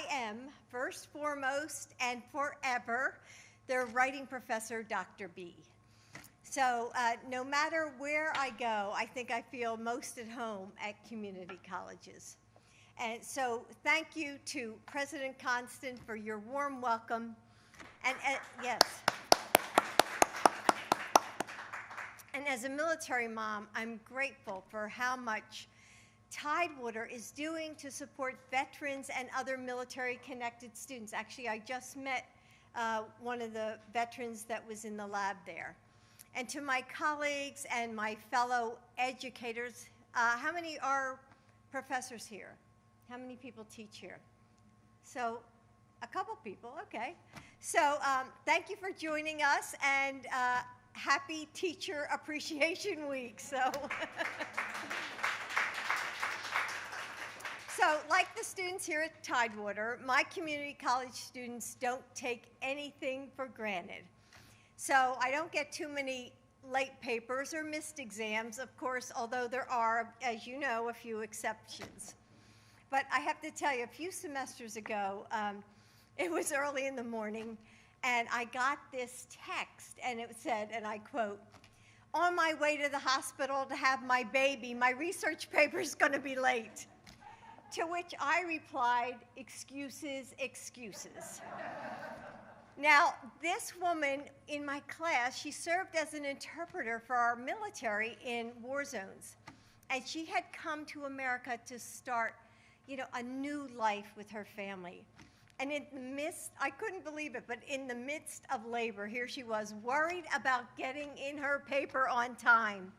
I am, first, foremost, and forever, their writing professor, Dr. B. So no matter where I go, I think I feel most at home at community colleges. And so thank you to President Constant for your warm welcome. And yes. And as a military mom, I'm grateful for how much Tidewater is doing to support veterans and other military-connected students. Actually, I just met one of the veterans that was in the lab there. And to my colleagues and my fellow educators, how many are professors here? How many people teach here? So a couple people, okay. So thank you for joining us, and happy Teacher Appreciation Week. So, so like the students here at Tidewater, my community college students don't take anything for granted. So I don't get too many late papers or missed exams, of course, although there are, as you know, a few exceptions. But I have to tell you, a few semesters ago, it was early in the morning, and I got this text, and it said, and I quote, "On my way to the hospital to have my baby, my research paper's going to be late." To which I replied, "Excuses, excuses." Now, this woman in my class, she served as an interpreter for our military in war zones. And she had come to America to start, a new life with her family. And in the midst, I couldn't believe it, but in the midst of labor, here she was, worried about getting in her paper on time.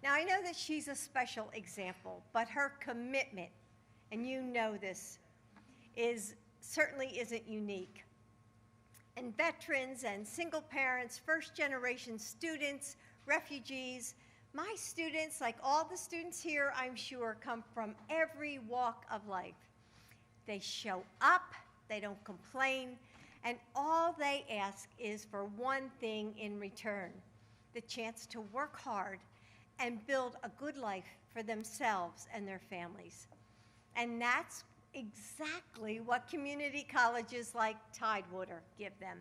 Now, I know that she's a special example, but her commitment, and you know this, certainly isn't unique. And veterans and single parents, first-generation students, refugees, my students, like all the students here, I'm sure, come from every walk of life. They show up, they don't complain, and all they ask is for one thing in return: the chance to work hard and build a good life for themselves and their families. And that's exactly what community colleges like Tidewater give them.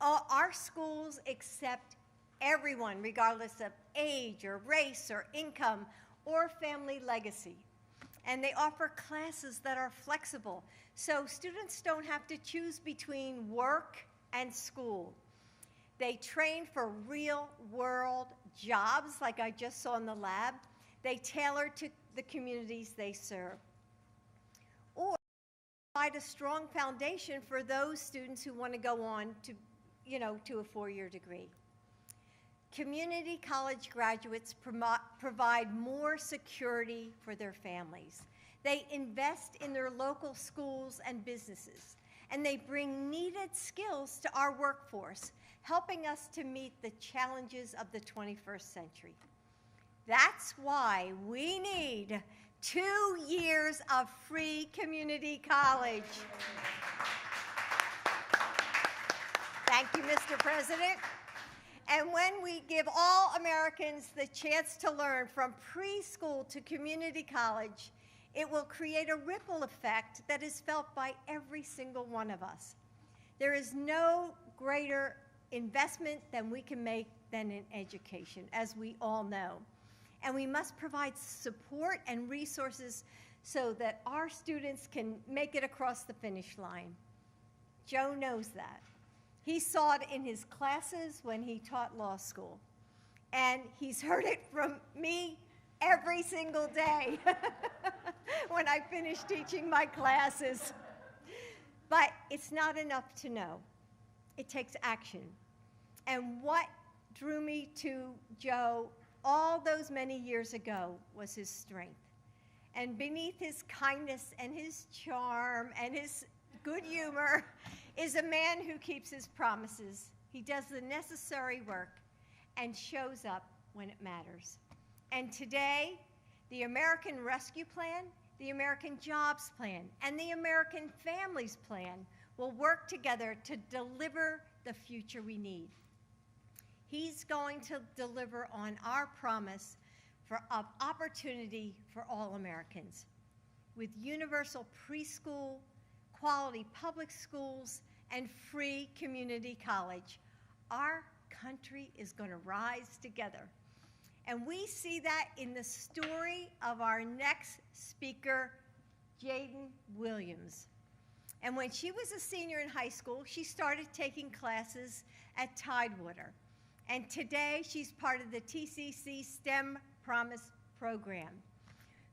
Our schools accept everyone, regardless of age or race or income or family legacy. And they offer classes that are flexible, so students don't have to choose between work and school. They train for real-world jobs, like I just saw in the lab. They tailor to the communities they serve. Or provide a strong foundation for those students who want to go on to, to a four-year degree. Community college graduates provide more security for their families. They invest in their local schools and businesses, and they bring needed skills to our workforce, helping us to meet the challenges of the 21st century. That's why we need 2 years of free community college. Thank you, Mr. President. And when we give all Americans the chance to learn from preschool to community college, it will create a ripple effect that is felt by every single one of us. There is no greater investment than we can make than in education, as we all know. And we must provide support and resources so that our students can make it across the finish line. Joe knows that. He saw it in his classes when he taught law school. And he's heard it from me every single day when I finish teaching my classes. But it's not enough to know. It takes action. And what drew me to Joe all those many years ago was his strength. And beneath his kindness and his charm and his good humor is a man who keeps his promises. He does the necessary work and shows up when it matters. And today, the American Rescue Plan, the American Jobs Plan, and the American Families Plan will work together to deliver the future we need. He's going to deliver on our promise of opportunity for all Americans. With universal preschool, quality public schools, and free community college. Our country is going to rise together. And we see that in the story of our next speaker, Jaden Williams. And when she was a senior in high school, she started taking classes at Tidewater. And today, she's part of the TCC STEM Promise program,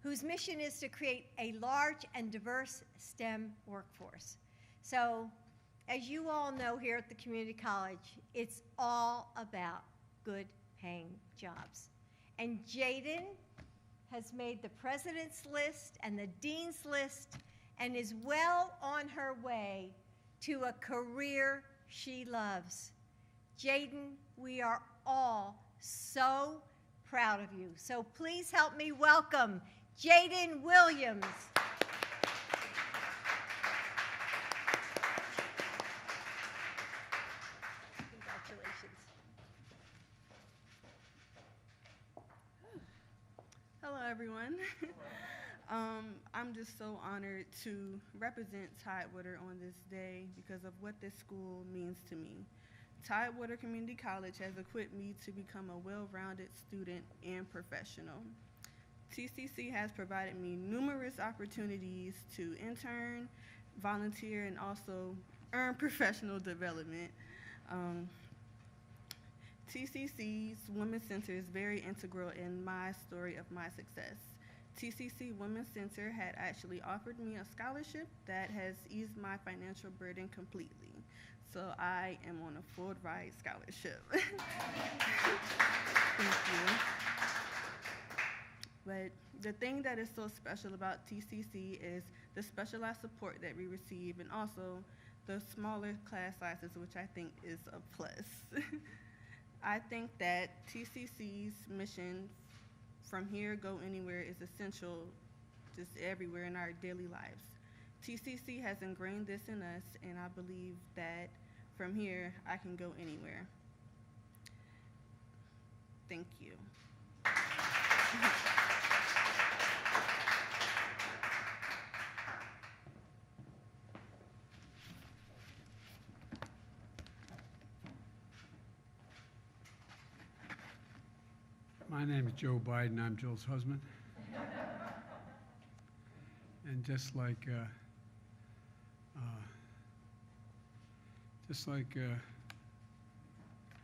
whose mission is to create a large and diverse STEM workforce. So, as you all know here at the community college, it's all about good paying jobs. And Jaden has made the president's list and the dean's list and is well on her way to a career she loves. Jaden, we are all so proud of you. So please help me welcome Jaden Williams. Congratulations. Hello, everyone. I'm just so honored to represent Tidewater on this day because of what this school means to me. Tidewater Community College has equipped me to become a well-rounded student and professional. TCC has provided me numerous opportunities to intern, volunteer, and also earn professional development. TCC's Women's Center is very integral in my story of my success. TCC Women's Center had actually offered me a scholarship that has eased my financial burden completely. So I am on a full ride scholarship. Thank you. But the thing that is so special about TCC is the specialized support that we receive and also the smaller class sizes, which I think is a plus. I think that TCC's mission, from here, go anywhere, is essential just everywhere in our daily lives. TCC has ingrained this in us, and I believe that from here, I can go anywhere. Thank you. My name is Joe Biden. I'm Jill's husband. And just like the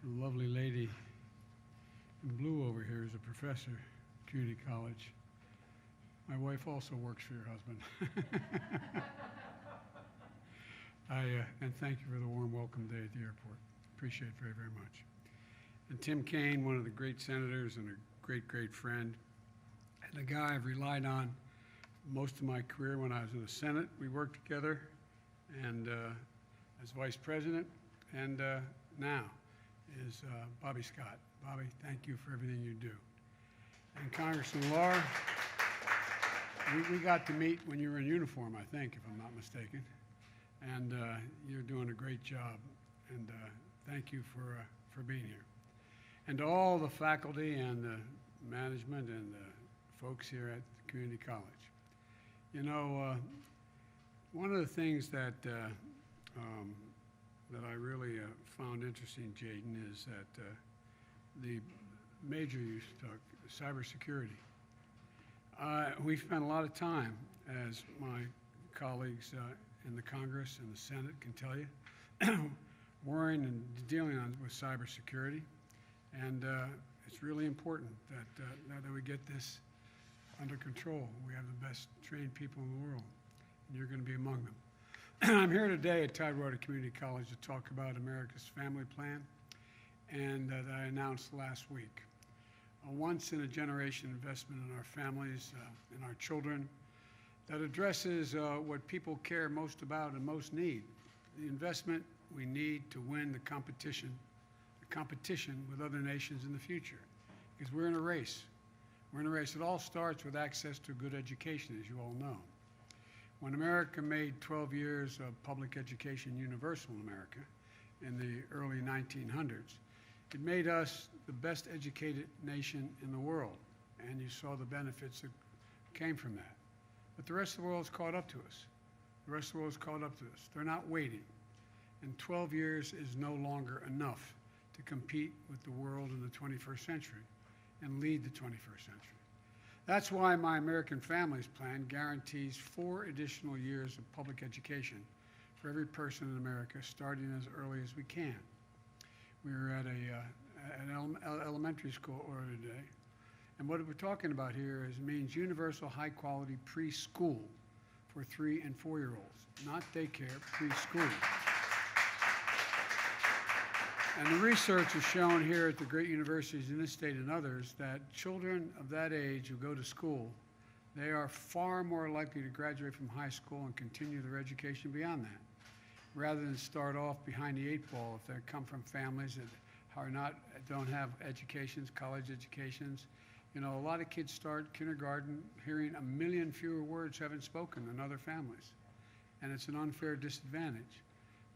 lovely lady in blue over here is a professor at community college, my wife also works for your husband. And thank you for the warm welcome day at the airport. Appreciate it very, very much. And Tim Kaine, one of the great senators and a great, great friend, and a guy I've relied on most of my career. When I was in the Senate, we worked together, and as vice president, and now is Bobby Scott. Bobby, thank you for everything you do. And Congressman Laura, we got to meet when you were in uniform, I think, if I'm not mistaken, and you're doing a great job, and thank you for being here. And to all the faculty and the management and the folks here at the community college. You know, one of the things that I really found interesting, Jaden, is that the major use of cybersecurity. We spent a lot of time, as my colleagues in the Congress and the Senate can tell you, worrying and dealing with cybersecurity. And it's really important that we get this under control. We have the best trained people in the world, and you're going to be among them. I'm here today at Tidewater Community College to talk about America's Family Plan, and that I announced last week. A once-in-a-generation investment in our families, in our children, that addresses what people care most about and most need. The investment we need to win the competition with other nations in the future, because we're in a race. We're in a race. It all starts with access to good education, as you all know. When America made 12 years of public education universal in America in the early 1900s, it made us the best educated nation in the world, and you saw the benefits that came from that. But the rest of the world's caught up to us. The rest of the world's caught up to us. They're not waiting. And 12 years is no longer enough to compete with the world in the 21st century and lead the 21st century. That's why my American Families Plan guarantees 4 additional years of public education for every person in America, starting as early as we can. We were at an elementary school earlier today, and what we're talking about here means universal high-quality preschool for 3- and 4-year-olds, not daycare, preschool. And the research has shown here at the great universities in this state and others that children of that age who go to school, they are far more likely to graduate from high school and continue their education beyond that, rather than start off behind the 8 ball if they come from families that don't have educations, college educations. You know, a lot of kids start kindergarten hearing 1 million fewer words haven't spoken than other families. And it's an unfair disadvantage.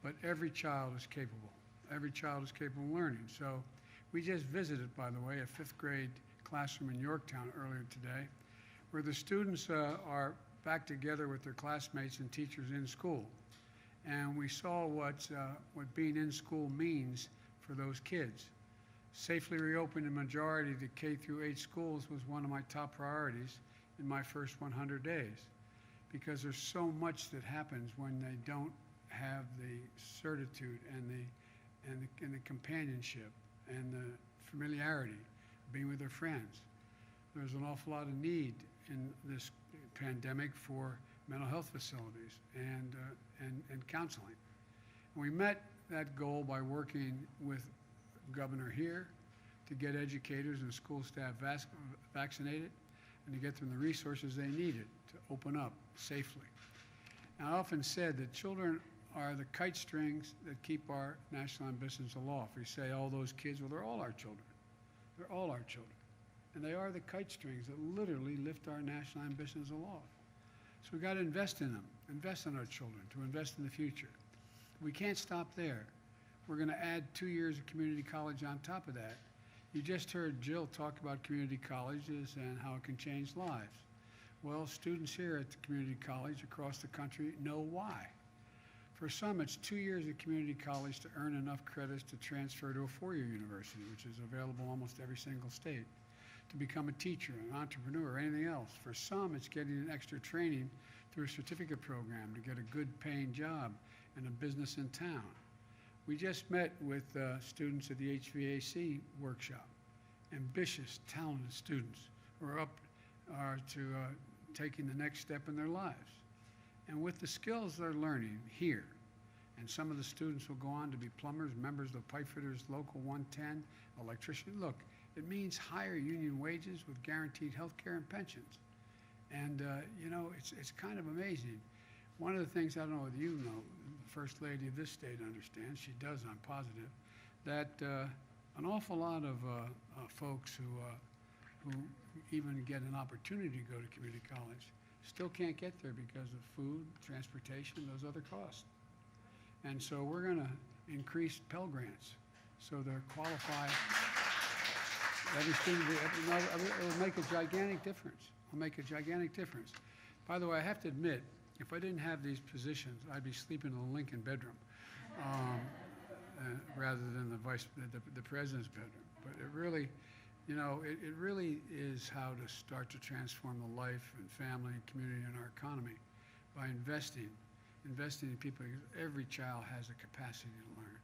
But every child is capable. Every child is capable of learning. So we just visited, by the way, a 5th grade classroom in Yorktown earlier today, where the students are back together with their classmates and teachers in school. And we saw what being in school means for those kids. Safely reopening the majority of the K through 8 schools was one of my top priorities in my first 100 days, because there's so much that happens when they don't have the certitude and the companionship and the familiarity of being with their friends. There's an awful lot of need in this pandemic for mental health facilities and counseling. And we met that goal by working with the governor here to get educators and school staff vaccinated and to get them the resources they needed to open up safely. And I often said that children are the kite strings that keep our national ambitions aloft. We say all those kids, well, they're all our children. They're all our children. And they are the kite strings that literally lift our national ambitions aloft. So we've got to invest in them, invest in our children, to invest in the future. We can't stop there. We're going to add 2 years of community college on top of that. You just heard Jill talk about community colleges and how it can change lives. Well, students here at the community college across the country know why. For some, it's 2 years of community college to earn enough credits to transfer to a 4-year university, which is available in almost every single state, to become a teacher, an entrepreneur, or anything else. For some, it's getting an extra training through a certificate program to get a good paying job in a business in town. We just met with students at the HVAC workshop, ambitious, talented students who are taking the next step in their lives. And with the skills they're learning here, and some of the students will go on to be plumbers, members of the Pipe Fitters Local 110, electricians. Look, it means higher union wages with guaranteed health care and pensions. And, you know, it's kind of amazing. One of the things, I don't know whether you know, the First Lady of this state understands, she does, I'm positive, that an awful lot of folks who even get an opportunity to go to community college still can't get there because of food, transportation, those other costs. And so we're going to increase Pell Grants so they're qualified. Every student, it will make a gigantic difference. It'll make a gigantic difference. By the way, I have to admit, if I didn't have these positions, I'd be sleeping in the Lincoln bedroom rather than the president's bedroom. But it really, you know, it really is how to start to transform the life and family and community and our economy by investing in people. Every child has a capacity to learn.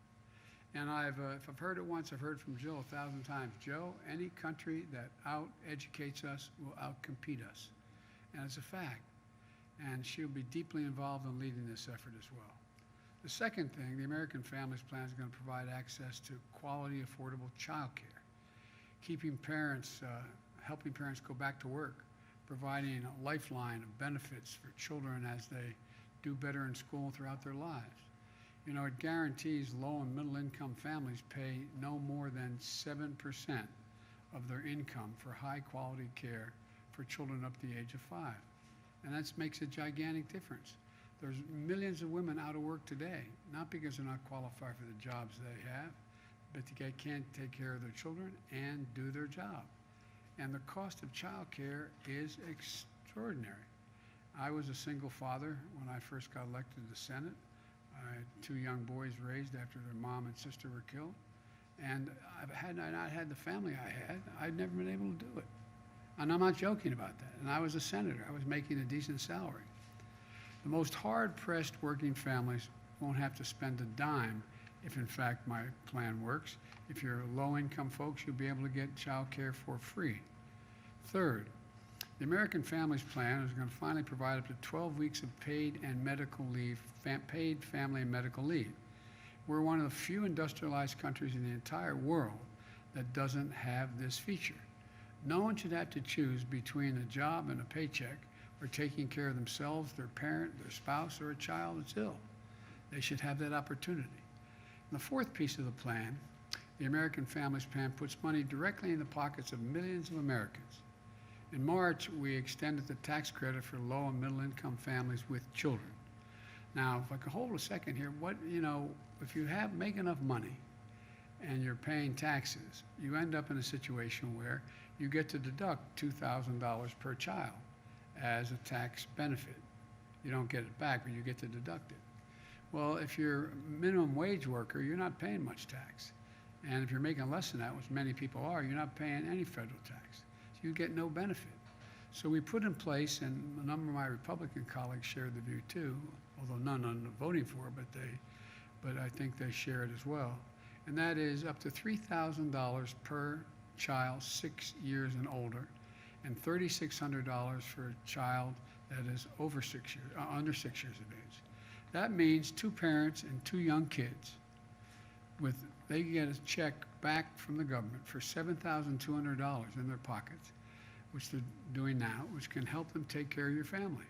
And if I've heard it once, I've heard from Jill 1,000 times. Joe, any country that out-educates us will out-compete us. And it's a fact. And she'll be deeply involved in leading this effort as well. The second thing, the American Families Plan is going to provide access to quality, affordable child care, keeping parents, helping parents go back to work, providing a lifeline of benefits for children as they do better in school throughout their lives. You know, it guarantees low and middle income families pay no more than 7% of their income for high quality care for children up to the age of 5. And that makes a gigantic difference. There's millions of women out of work today, not because they're not qualified for the jobs they have, but they can't take care of their children and do their job. And the cost of child care is extraordinary. I was a single father when I first got elected to the Senate. I had 2 young boys raised after their mom and sister were killed. And had I not had the family I had, I'd never been able to do it. And I'm not joking about that. And I was a senator. I was making a decent salary. The most hard-pressed working families won't have to spend a dime if, in fact, my plan works. If you're low-income folks, you'll be able to get child care for free. Third, the American Families Plan is going to finally provide up to 12 weeks of paid and medical leave, paid family and medical leave. We're one of the few industrialized countries in the entire world that doesn't have this feature. No one should have to choose between a job and a paycheck or taking care of themselves, their parent, their spouse, or a child that's ill. They should have that opportunity. And the fourth piece of the plan, the American Families Plan, puts money directly in the pockets of millions of Americans. In March, we extended the tax credit for low and middle income families with children. Now, if I could hold a second here, if you make enough money and you're paying taxes, you end up in a situation where you get to deduct $2,000 per child as a tax benefit. You don't get it back, but you get to deduct it. Well, if you're a minimum wage worker, you're not paying much tax. And if you're making less than that, which many people are, you're not paying any federal tax. So you get no benefit. So we put in place, and a number of my Republican colleagues share the view too, although none are voting for it, but I think they share it as well. And that is up to $3,000 per child 6 years and older, and $3,600 for a child that is under 6 years of age. That means 2 parents and 2 young kids, they get a check back from the government for $7,200 in their pockets, which they're doing now, which can help them take care of your family.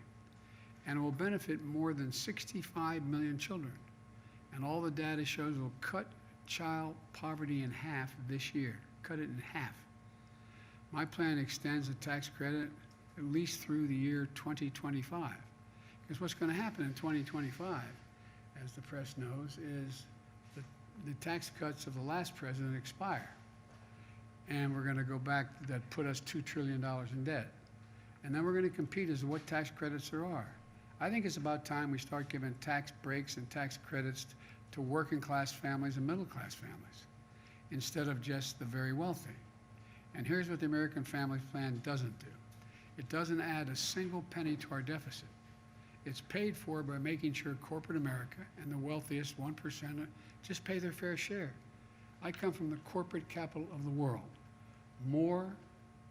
And it will benefit more than 65 million children. And all the data shows it will cut child poverty in half this year, cut it in half. My plan extends the tax credit at least through the year 2025. Because what's going to happen in 2025, as the press knows, is the tax cuts of the last president expire. And we're going to go back, that put us $2 trillion in debt. And then we're going to compete as to what tax credits there are. I think it's about time we start giving tax breaks and tax credits to working class families and middle class families, instead of just the very wealthy. And here's what the American Families Plan doesn't do. It doesn't add a single penny to our deficit. It's paid for by making sure corporate America and the wealthiest 1% just pay their fair share. I come from the corporate capital of the world. More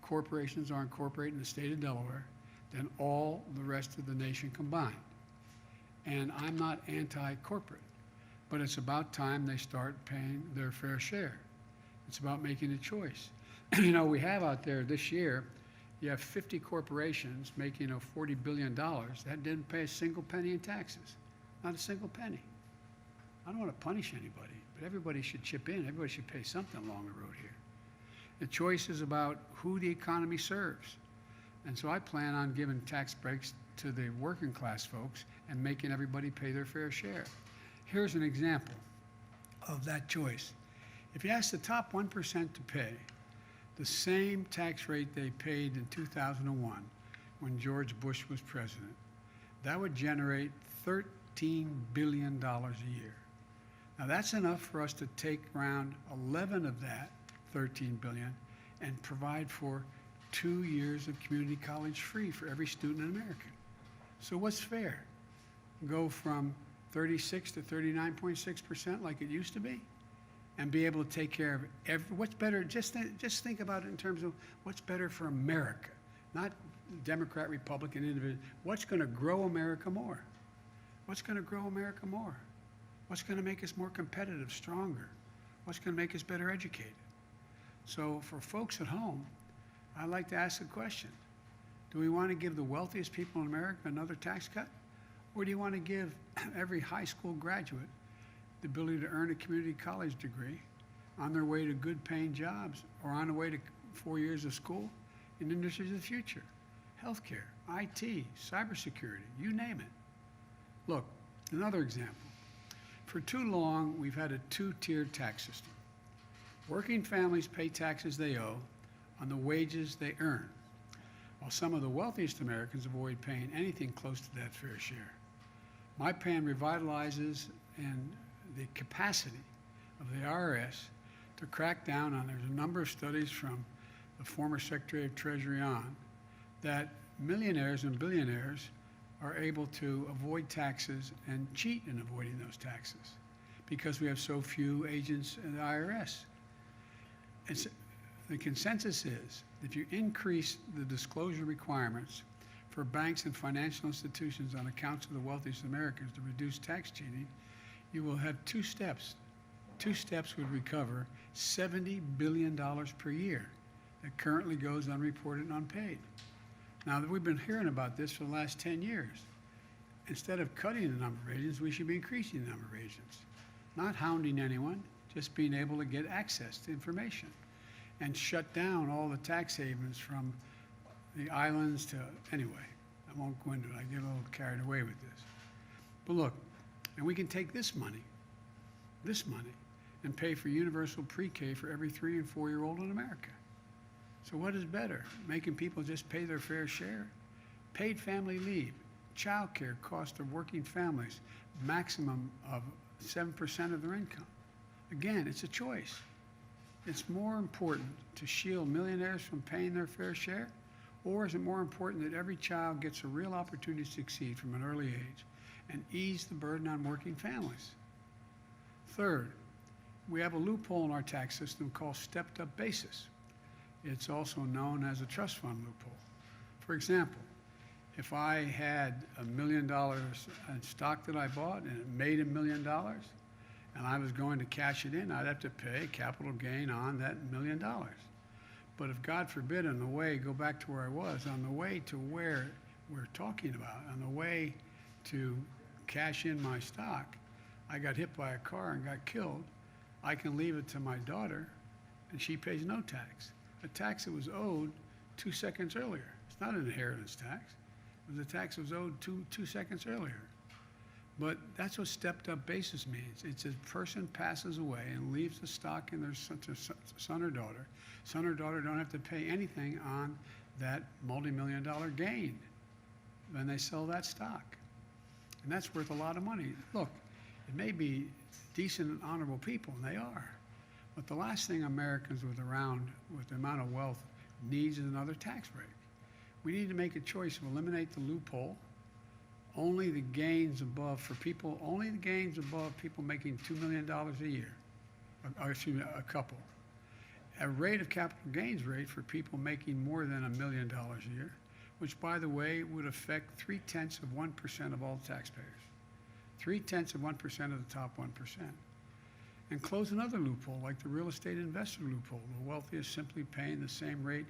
corporations are incorporated in the state of Delaware than all the rest of the nation combined. And I'm not anti-corporate, but it's about time they start paying their fair share. It's about making a choice. We have out there this year, you have 50 corporations making $40 billion that didn't pay a single penny in taxes, not a single penny. I don't want to punish anybody, but everybody should chip in. Everybody should pay something along the road here. The choice is about who the economy serves. And so I plan on giving tax breaks to the working class folks and making everybody pay their fair share. Here's an example of that choice. If you ask the top 1% to pay the same tax rate they paid in 2001 when George Bush was president, that would generate $13 billion a year. Now that's enough for us to take around 11 of that 13 billion and provide for 2 years of community college free for every student in America. So what's fair? Go from 36 to 39.6% like it used to be, and be able to take care of what's better. Just think about it in terms of what's better for America, not Democrat, Republican, individual. What's going to grow America more? What's going to grow America more? What's going to make us more competitive, stronger? What's going to make us better educated? So for folks at home, I'd like to ask the question, do we want to give the wealthiest people in America another tax cut? Or do you want to give every high school graduate the ability to earn a community college degree on their way to good paying jobs or on the way to 4 years of school in industries of the future? Healthcare, IT, cybersecurity, you name it. Look, another example. For too long, we've had a 2-tiered tax system. Working families pay taxes they owe on the wages they earn. while some of the wealthiest Americans avoid paying anything close to that fair share. My plan revitalizes and the capacity of the IRS to crack down on. There's a number of studies from the former Secretary of Treasury on that millionaires and billionaires are able to avoid taxes and cheat in avoiding those taxes because we have so few agents in the IRS. The consensus is if you increase the disclosure requirements for banks and financial institutions on accounts of the wealthiest Americans to reduce tax cheating, you will have two steps. Two steps would recover $70 billion per year that currently goes unreported and unpaid. Now, we've been hearing about this for the last 10 years. Instead of cutting the number of agents, we should be increasing the number of agents. Not hounding anyone, just being able to get access to information and shut down all the tax havens from the islands to, anyway, I won't go into it. I get a little carried away with this. But look, and we can take this money, and pay for universal pre-K for every 3- and 4-year-old in America. So what is better? Making people just pay their fair share? Paid family leave, child care cost of working families, maximum of 7% of their income. Again, it's a choice. It's more important to shield millionaires from paying their fair share, or is it more important that every child gets a real opportunity to succeed from an early age and ease the burden on working families? Third, we have a loophole in our tax system called stepped-up basis. It's also known as a trust fund loophole. For example, if I had $1 million in stock that I bought and it made $1 million, and I was going to cash it in, I'd have to pay capital gain on that $1 million. But if, God forbid, on the way, go back to where I was, on the way to where we're talking about, on the way to cash in my stock, I got hit by a car and got killed, I can leave it to my daughter, and she pays no tax. A tax that was owed 2 seconds earlier. It's not an inheritance tax. It was a tax that was owed two seconds earlier. But that's what stepped-up basis means. It's a person passes away and leaves the stock in their son or daughter. Son or daughter don't have to pay anything on that multi-million-dollar gain when they sell that stock. And that's worth a lot of money. Look, it may be decent and honorable people, and they are. But the last thing Americans with the amount of wealth needs is another tax break. We need to make a choice of eliminate the loophole. Only the gains above people making $2 million a year, or excuse me, a couple. A rate of capital gains rate for people making more than $1 million a year, which, by the way, would affect 0.3% of all taxpayers. 0.3% of the top 1%. And close another loophole, like the real estate investor loophole. The wealthiest simply paying the same rate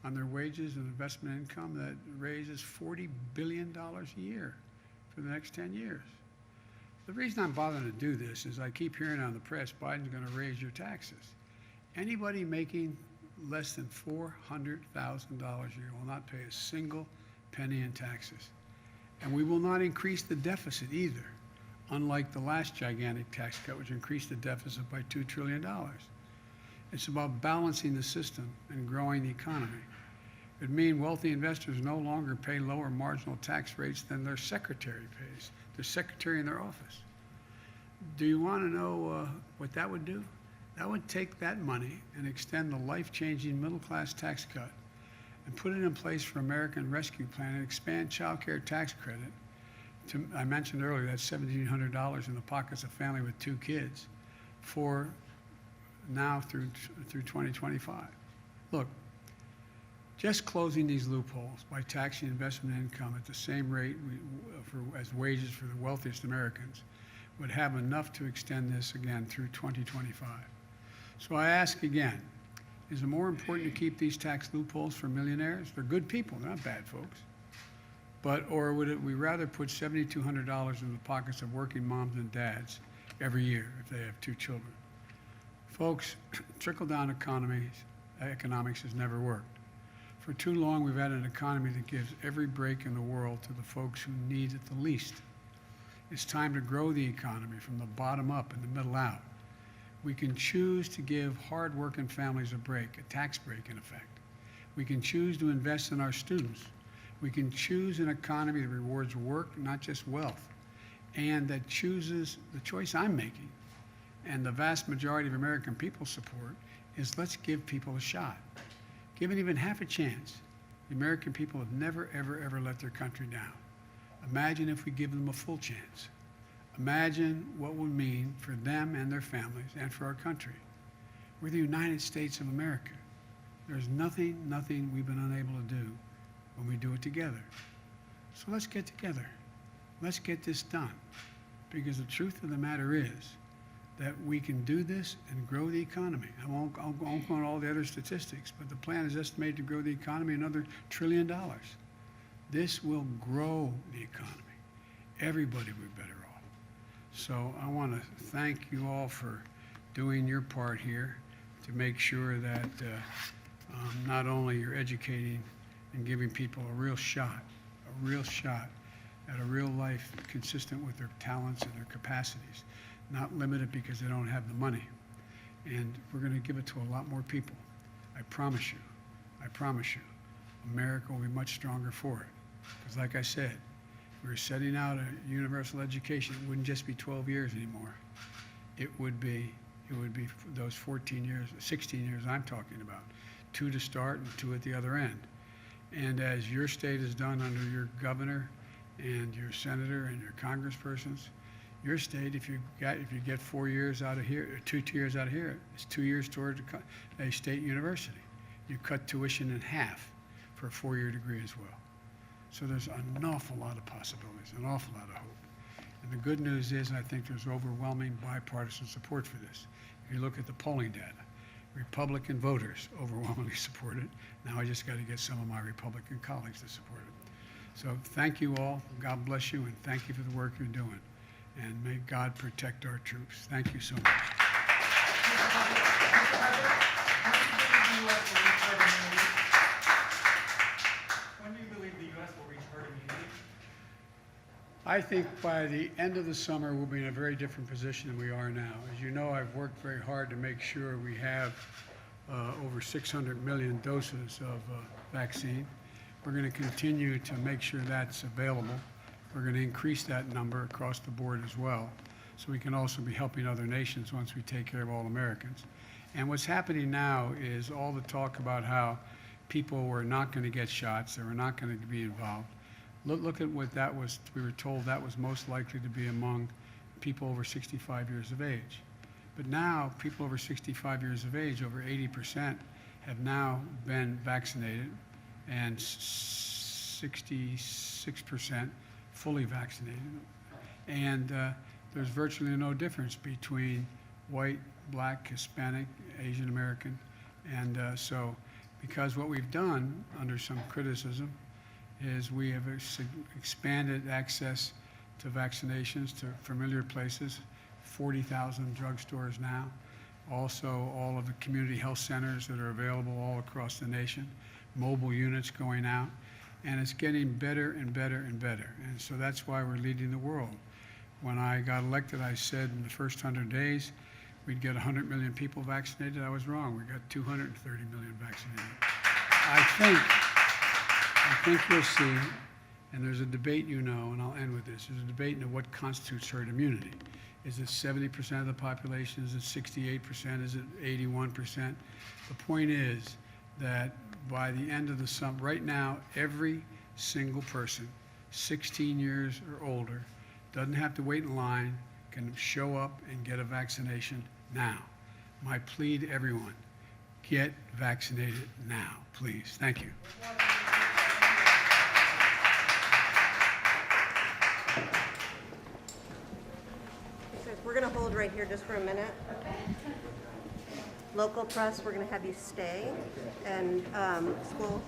on their wages and investment income that raises $40 billion a year for the next 10 years. The reason I'm bothering to do this is I keep hearing on the press, Biden's going to raise your taxes. Anybody making less than $400,000 a year will not pay a single penny in taxes. And we will not increase the deficit either, unlike the last gigantic tax cut, which increased the deficit by $2 trillion. It's about balancing the system and growing the economy. It would mean wealthy investors no longer pay lower marginal tax rates than their secretary pays, their secretary in their office. Do you want to know what that would do? That would take that money and extend the life-changing middle-class tax cut and put it in place for American Rescue Plan and expand child care tax credit. I mentioned earlier that's $1,700 in the pockets of family with 2 kids for now through 2025. Look, just closing these loopholes by taxing investment income at the same rate as wages for the wealthiest Americans would have enough to extend this again through 2025. So I ask again, is it more important to keep these tax loopholes for millionaires? They're good people, they're not bad folks. Or would we rather put $7,200 in the pockets of working moms and dads every year if they have 2 children? Folks, trickle-down economics has never worked. For too long, we've had an economy that gives every break in the world to the folks who need it the least. It's time to grow the economy from the bottom up and the middle out. We can choose to give hard-working families a break, a tax break in effect. We can choose to invest in our students. We can choose an economy that rewards work, not just wealth, and that chooses the choice I'm making, and the vast majority of American people support, is let's give people a shot. Given even half a chance, the American people have never, ever, ever let their country down. Imagine if we give them a full chance. Imagine what it would mean for them and their families and for our country. We're the United States of America. There's nothing we've been unable to do when we do it together. So let's get together. Let's get this done. Because the truth of the matter is that we can do this and grow the economy. I won't go on all the other statistics, but the plan is estimated to grow the economy another $1 trillion. This will grow the economy. Everybody will be better off. So I want to thank you all for doing your part here to make sure that not only you're educating and giving people a real shot at a real life consistent with their talents and their capacities, not limited because they don't have the money. And we're going to give it to a lot more people. I promise you, America will be much stronger for it. Because like I said, we're setting out a universal education. It wouldn't just be 12 years anymore. It would be those 14 years, 16 years I'm talking about. 2 to start and 2 at the other end. And as your state has done under your governor and your senator and your congresspersons, your state, if you get 4 years out of here, 2 years out of here, it's 2 years toward a state university. You cut tuition in half for a 4-year degree as well. So there's an awful lot of possibilities, an awful lot of hope. And the good news is I think there's overwhelming bipartisan support for this. If you look at the polling data, Republican voters overwhelmingly support it. Now I just got to get some of my Republican colleagues to support it. So thank you all. God bless you, and thank you for the work you're doing. And may God protect our troops. Thank you so much. When do you believe the U.S. will reach herd immunity? I think by the end of the summer, we'll be in a very different position than we are now. As you know, I've worked very hard to make sure we have over 600 million doses of vaccine. We're going to continue to make sure that's available. We're going to increase that number across the board as well, so we can also be helping other nations once we take care of all Americans. And what's happening now is all the talk about how people were not going to get shots, they were not going to be involved. Look at what that was. We were told that was most likely to be among people over 65 years of age. But now, people over 65 years of age, over 80%, have now been vaccinated, and 66% fully vaccinated. And there's virtually no difference between white, black, Hispanic, Asian American. And so, because what we've done, under some criticism, is we have expanded access to vaccinations to familiar places, 40,000 drugstores now, also all of the community health centers that are available all across the nation, mobile units going out, and it's getting better and better and better. And so that's why we're leading the world. When I got elected, I said in the first 100 days, we'd get 100 million people vaccinated. I was wrong. We got 230 million vaccinated. I think you'll see, and there's a debate, you know, and I'll end with this. There's a debate into what constitutes herd immunity. Is it 70% of the population? Is it 68%? Is it 81%? The point is that by the end of the summer, right now, every single person, 16 years or older, doesn't have to wait in line, can show up and get a vaccination now. My plea to everyone, get vaccinated now, please. Thank you. We're going to hold right here just for a minute. Local press, we're going to have you stay. And school.